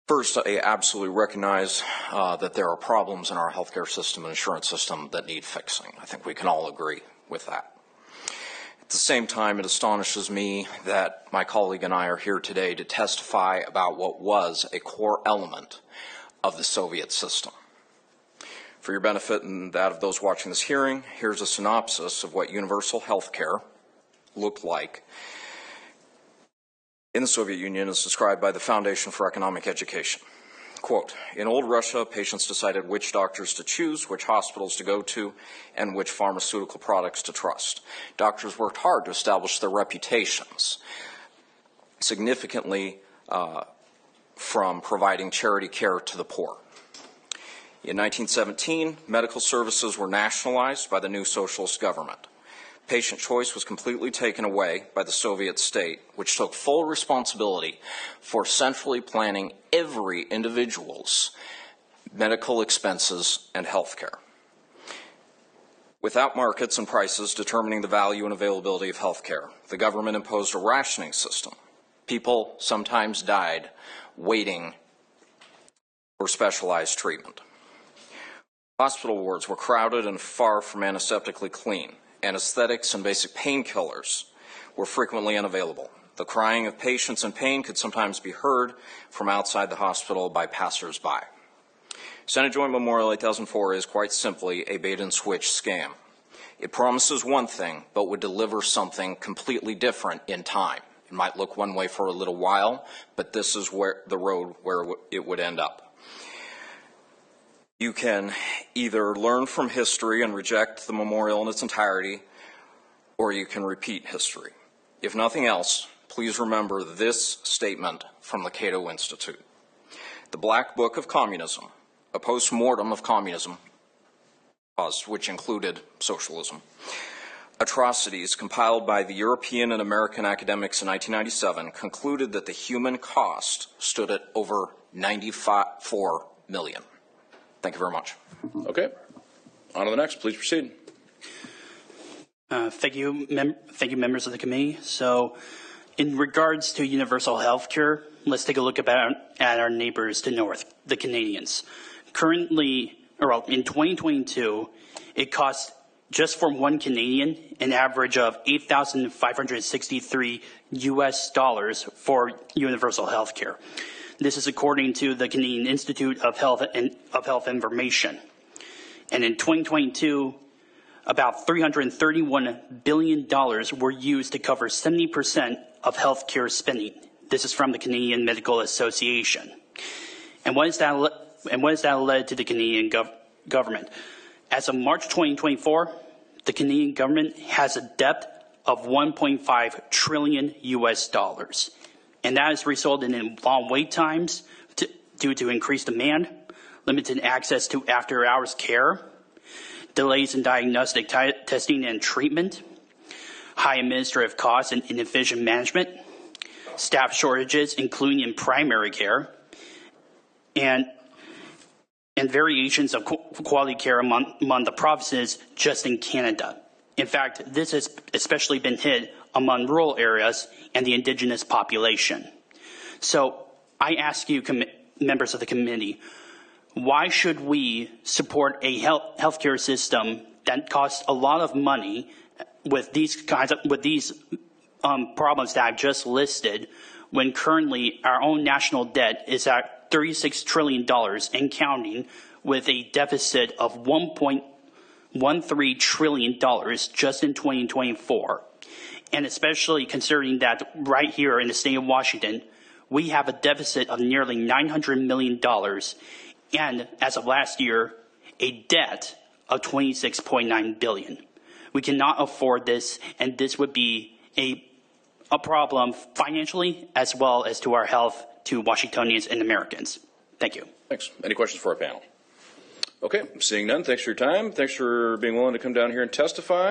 First, I absolutely recognize that there are problems in our healthcare system and insurance system that need fixing. I think we can all agree with that. At the same time, it astonishes me that my colleague and I are here today to testify about what was a core element of the Soviet system. For your benefit and that of those watching this hearing, here's a synopsis of what universal health care looked like in the Soviet Union as described by the Foundation for Economic Education. Quote, in old Russia, patients decided which doctors to choose, which hospitals to go to, and which pharmaceutical products to trust. Doctors worked hard to establish their reputations, significantly from providing charity care to the poor. In 1917, medical services were nationalized by the new socialist government. Patient choice was completely taken away by the Soviet state, which took full responsibility for centrally planning every individual's medical expenses and health care. Without markets and prices determining the value and availability of health care, the government imposed a rationing system. People sometimes died waiting for specialized treatment. Hospital wards were crowded and far from antiseptically clean. Anesthetics and basic painkillers were frequently unavailable. The crying of patients in pain could sometimes be heard from outside the hospital by passers-by. Senate Joint Memorial 8004 is quite simply a bait-and-switch scam. It promises one thing, but would deliver something completely different in time. It might look one way for a little while, but this is where the road where it would end up. You can either learn from history and reject the memorial in its entirety, or you can repeat history. If nothing else, please remember this statement from the Cato Institute. The Black Book of Communism, a post-mortem of communism, which included socialism, atrocities compiled by the European and American academics in 1997 concluded that the human cost stood at over 94 million. Thank you very much. Okay. On to the next. Please proceed. Thank you, members of the committee. So, in regards to universal health care, let's take a look at our neighbors to north, the Canadians. Currently, in 2022, it costs just for one Canadian an average of $8,563 US for universal health care. This is according to the Canadian Institute of Health Information. And in 2022, about $331 billion were used to cover 70% of healthcare spending. This is from the Canadian Medical Association. And what has that led to the Canadian government? As of March 2024, the Canadian government has a debt of $1.5 trillion US. And that has resulted in long wait times due to increased demand, limited access to after-hours care, delays in diagnostic testing and treatment, high administrative costs and inefficient management, staff shortages, including in primary care, and variations of quality care among the provinces just in Canada. In fact, this has especially been hit among rural areas and the indigenous population. So I ask you, members of the committee, why should we support a healthcare system that costs a lot of money with these problems that I've just listed, when currently our own national debt is at $36 trillion and counting, with a deficit of $1.13 trillion just in 2024. And especially considering that right here in the state of Washington, we have a deficit of nearly $900 million and, as of last year, a debt of $26.9 billion. We cannot afford this, and this would be a problem financially as well as to our health, to Washingtonians and Americans. Thank you. Thanks. Any questions for our panel? Okay, seeing none, thanks for your time. Thanks for being willing to come down here and testify.